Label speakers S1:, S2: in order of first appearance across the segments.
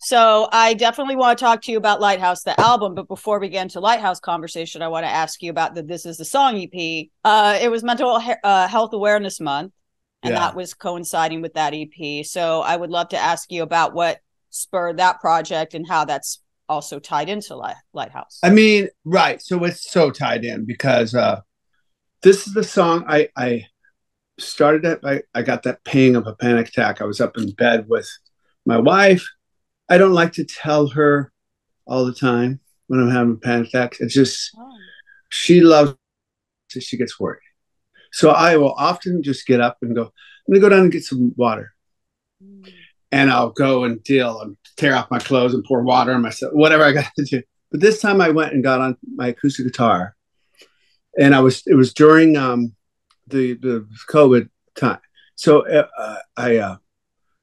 S1: So I definitely want to talk to you about Lighthouse, the album. But before we get into Lighthouse conversation, I want to ask you about the This Is the Song EP. It was Mental Health Awareness Month, and that was coinciding with that EP. So I would love to ask you about what spurred that project and how that's also tied into Lighthouse.
S2: I mean, right. So it's so tied in because this is the song I started it. I got that ping of a panic attack. I was up in bed with my wife. I don't like to tell her all the time when I'm having a panic attack. It's just, she loves it. She gets worried. So I will often just get up and go, I'm going to go down and get some water. And I'll go and deal and tear off my clothes and pour water on myself, whatever I got to do. But this time I went and got on my acoustic guitar. And it was during the COVID time. So I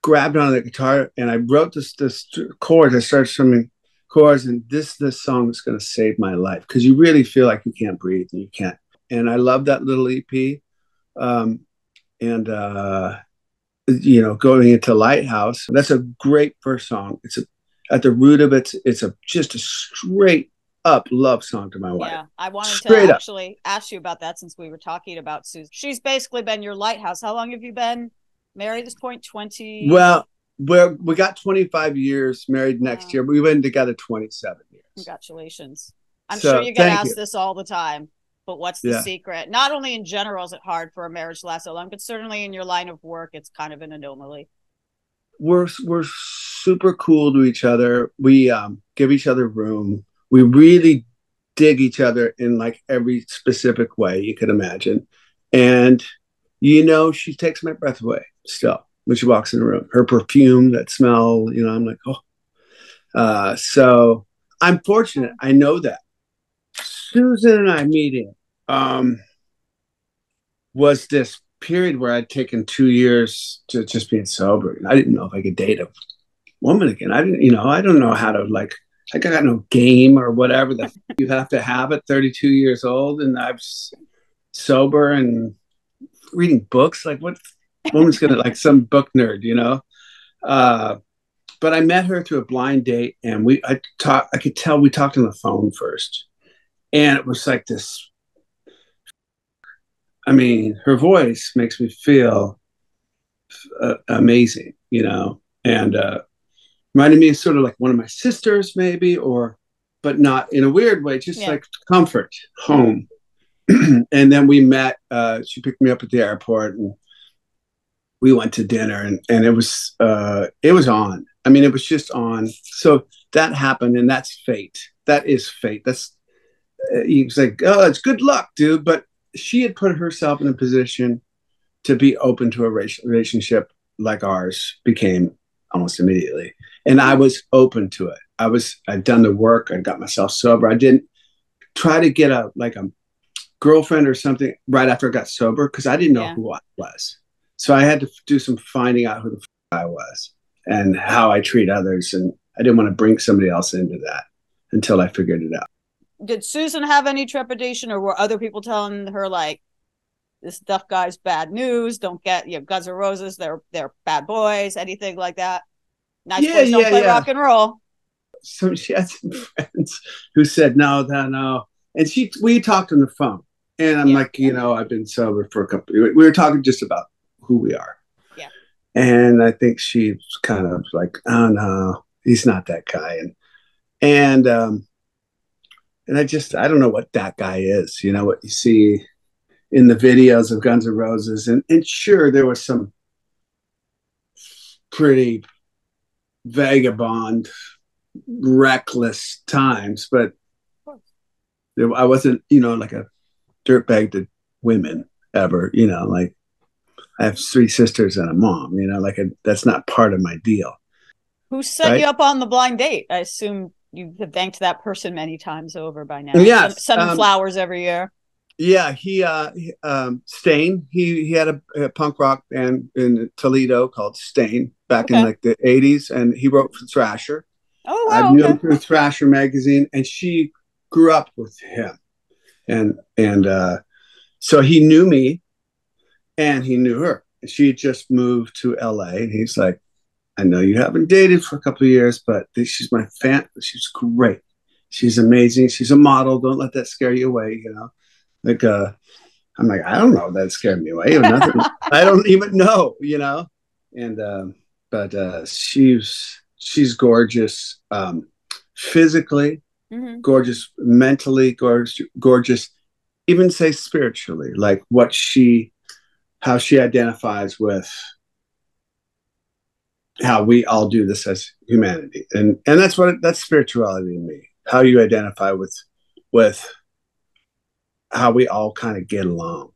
S2: grabbed on the guitar and I wrote this chords. I started strumming chords, and this song is going to save my life, because you really feel like you can't breathe and you can't. And I love that little EP. Going into Lighthouse, that's a great first song. At the root of it, it's just a straight up love song to my wife.
S1: Yeah, I wanted to actually ask you about that since we were talking about Susan. She's basically been your lighthouse. How long have you been married at this point? 20?
S2: Well, we got 25 years married next year, but we've been together 27 years.
S1: Congratulations. I'm sure you get asked this all the time, but what's the secret? Not only in general is it hard for a marriage to last so long, but certainly in your line of work, it's kind of an anomaly.
S2: We're super cool to each other. We give each other room. We really dig each other in like every specific way you could imagine. And, she takes my breath away still when she walks in the room. Her perfume, that smell, I'm like, oh. So I'm fortunate. I know that. Susan and I meeting was this period where I'd taken 2 years to just being sober. And I didn't know if I could date a woman again. I don't know how to I got no game or whatever that you have to have at 32 years old. And I'm sober and reading books. Like, what woman's going to, some book nerd, But I met her through a blind date, and I could tell we talked on the phone first. And it was like this. I mean, her voice makes me feel amazing, and reminded me of sort of like one of my sisters, maybe, but not in a weird way, just like comfort, home. And then we met. She picked me up at the airport, and we went to dinner, and it was on. I mean, it was just on. So that happened, and that's fate. That is fate. That's it's like, oh, it's good luck, dude. But she had put herself in a position to be open to a relationship like ours became almost immediately. And I was open to it. I'd done the work. I got myself sober. I didn't try to get a girlfriend or something right after I got sober, because I didn't know who I was. So I had to do some finding out who the I was and how I treat others. And I didn't want to bring somebody else into that until I figured it out.
S1: Did Susan have any trepidation, or were other people telling her this Duff guy's bad news? Don't get Guns N' Roses. They're bad boys. Anything like that? Nice boys don't play rock and roll.
S2: So she had some friends who said no. And we talked on the phone, and I'm like, I've been sober for a couple. We were talking just about who we are.
S1: Yeah.
S2: And I think she's kind of like, oh no, he's not that guy, and I don't know what that guy is. What you see in the videos of Guns N' Roses, and sure, there was some pretty vagabond, reckless times, but I wasn't, like a dirtbag to women ever. I have 3 sisters and a mom. That's not part of my deal.
S1: Who set you up on the blind date? I assume you've thanked that person many times over by now.
S2: Yeah,
S1: sending flowers every year.
S2: Yeah, he Stain. He had a punk rock band in Toledo called Stain back in the 80s, and he wrote for Thrasher.
S1: Oh wow!
S2: I knew him through Thrasher magazine, and she grew up with him, and so he knew me, and he knew her. She had just moved to LA, and he's like, I know you haven't dated for a couple of years, but she's my fan. She's great. She's amazing. She's a model. Don't let that scare you away. You know, like I'm like, I don't know if that scared me away or nothing. I don't even know. You know, and but she's gorgeous, physically, gorgeous, mentally, gorgeous, even say spiritually, like how she identifies with how we all do this as humanity, and that's spirituality to me. How you identify with how we all kind of get along.